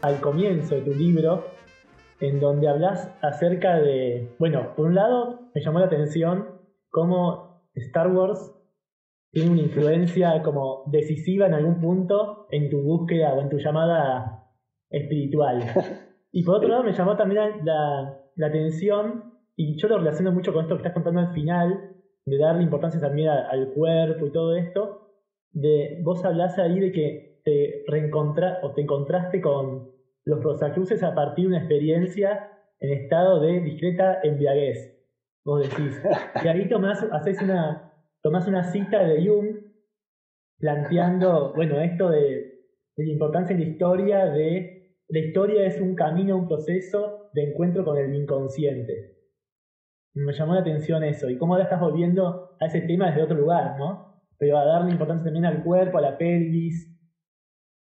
al comienzo de tu libro, en donde hablas acerca de, bueno, por un lado me llamó la atención cómo Star Wars tiene una influencia como decisiva en algún punto en tu búsqueda o en tu llamada espiritual. Y por otro lado me llamó también la atención, y yo lo relaciono mucho con esto que estás contando al final, de darle importancia también al cuerpo y todo esto, de vos hablás ahí de que te o te encontraste con los Rosacruces a partir de una experiencia en estado de discreta embriaguez. Vos decís. Y ahí tomás una cita de Jung planteando, bueno, esto de la importancia en la historia es un camino, un proceso de encuentro con el inconsciente. Me llamó la atención eso, y cómo ahora estás volviendo a ese tema desde otro lugar, ¿no? Pero a darle importancia también al cuerpo, a la pelvis.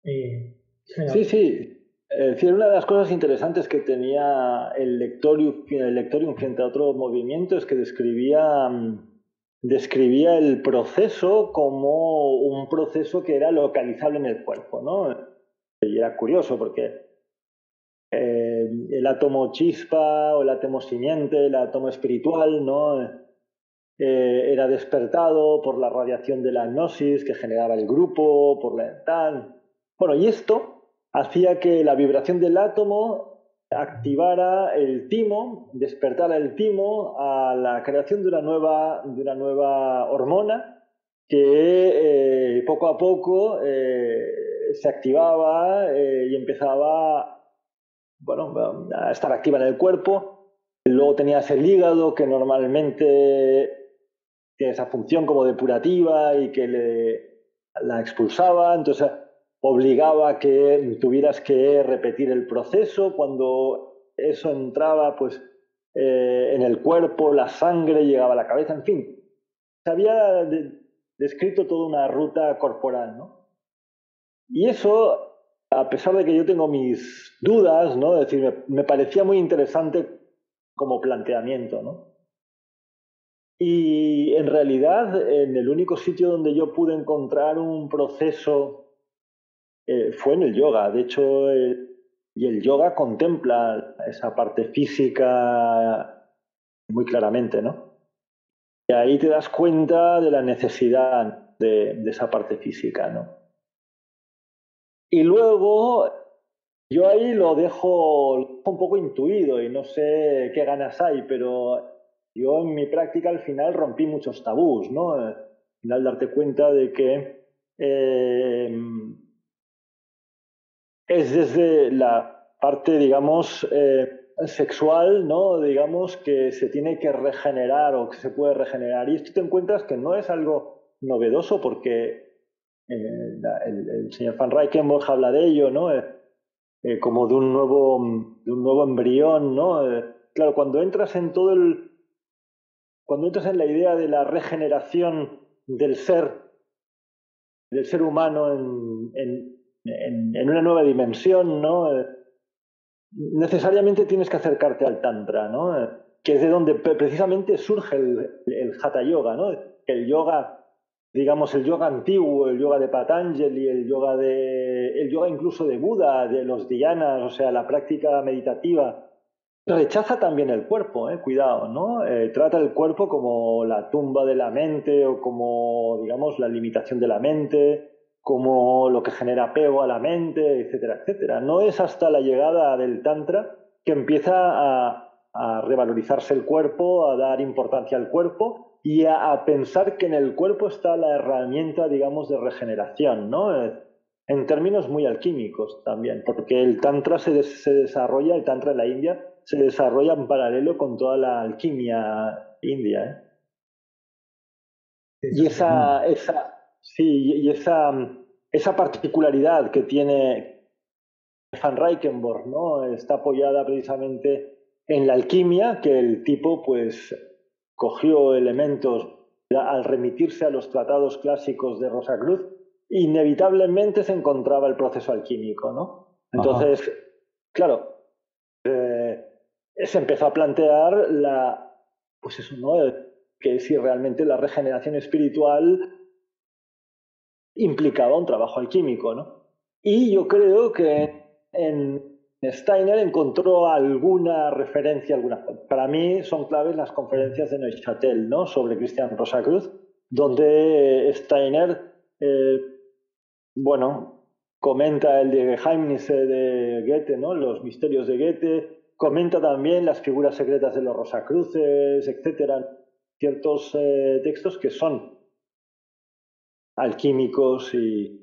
Sí, Bueno, sí. Sí, una de las cosas interesantes que tenía el Lectorium frente a otro movimiento es que describía el proceso como un proceso que era localizable en el cuerpo, ¿no? Y era curioso porque el átomo chispa o el átomo simiente, el átomo espiritual, ¿no? Era despertado por la radiación de la gnosis que generaba el grupo, por la tal. Bueno, y esto hacía que la vibración del átomo activara el timo, despertara el timo a la creación de una nueva hormona que poco a poco se activaba y empezaba, bueno, a estar activa en el cuerpo. Luego tenías el hígado, que normalmente tiene esa función como depurativa y que la expulsaba, entonces obligaba a que tuvieras que repetir el proceso. Cuando eso entraba pues en el cuerpo, la sangre llegaba a la cabeza, en fin, se había descrito toda una ruta corporal, ¿no? Y eso, a pesar de que yo tengo mis dudas, ¿no? Es decir, me parecía muy interesante como planteamiento, ¿no? Y en realidad, en el único sitio donde yo pude encontrar un proceso fue en el yoga. De hecho, y el yoga contempla esa parte física muy claramente, ¿no? Y ahí te das cuenta de la necesidad de esa parte física, ¿no? Y luego, yo ahí lo dejo un poco intuido y no sé qué ganas hay, pero yo en mi práctica al final rompí muchos tabús, ¿no? Al final darte cuenta de que es desde la parte, digamos, sexual, ¿no? Digamos, que se tiene que regenerar o que se puede regenerar. Y esto te encuentras que no es algo novedoso porque el señor Van Reichenborch habla de ello, ¿no? Como de un nuevo embrión, ¿no? Claro, cuando entras en la idea de la regeneración del ser humano en una nueva dimensión, ¿no? Necesariamente tienes que acercarte al Tantra, ¿no? Que es de donde precisamente surge el Hatha Yoga, ¿no? El yoga, digamos, el yoga antiguo, el yoga de Patanjali, el yoga incluso de Buda, de los dhyanas, o sea, la práctica meditativa, rechaza también el cuerpo, cuidado, ¿no? Trata el cuerpo como la tumba de la mente o como, digamos, la limitación de la mente, como lo que genera apego a la mente, etcétera, etcétera. No es hasta la llegada del Tantra que empieza a revalorizarse el cuerpo, a dar importancia al cuerpo y a pensar que en el cuerpo está la herramienta, digamos, de regeneración, ¿no? En términos muy alquímicos también, porque el Tantra se desarrolla, el Tantra en la India, se desarrolla en paralelo con toda la alquimia india, ¿eh? eso Y es tremendo. sí, y esa particularidad que tiene Van Reichenborch, ¿no? Está apoyada precisamente en la alquimia, que el tipo pues cogió elementos al remitirse a los tratados clásicos de Rosacruz, inevitablemente se encontraba el proceso alquímico, ¿no? Ajá. Entonces, claro, se empezó a plantear pues eso, ¿no? Que si realmente la regeneración espiritual implicaba un trabajo alquímico, ¿no? Y yo creo que en Steiner encontró alguna referencia, para mí son claves las conferencias de Neuchâtel, ¿no? Sobre Christian Rosacruz, donde Steiner, comenta el de Geheimnisse de Goethe, ¿no? Los misterios de Goethe, comenta también las figuras secretas de los Rosacruces, etcétera, ciertos textos que son alquímicos y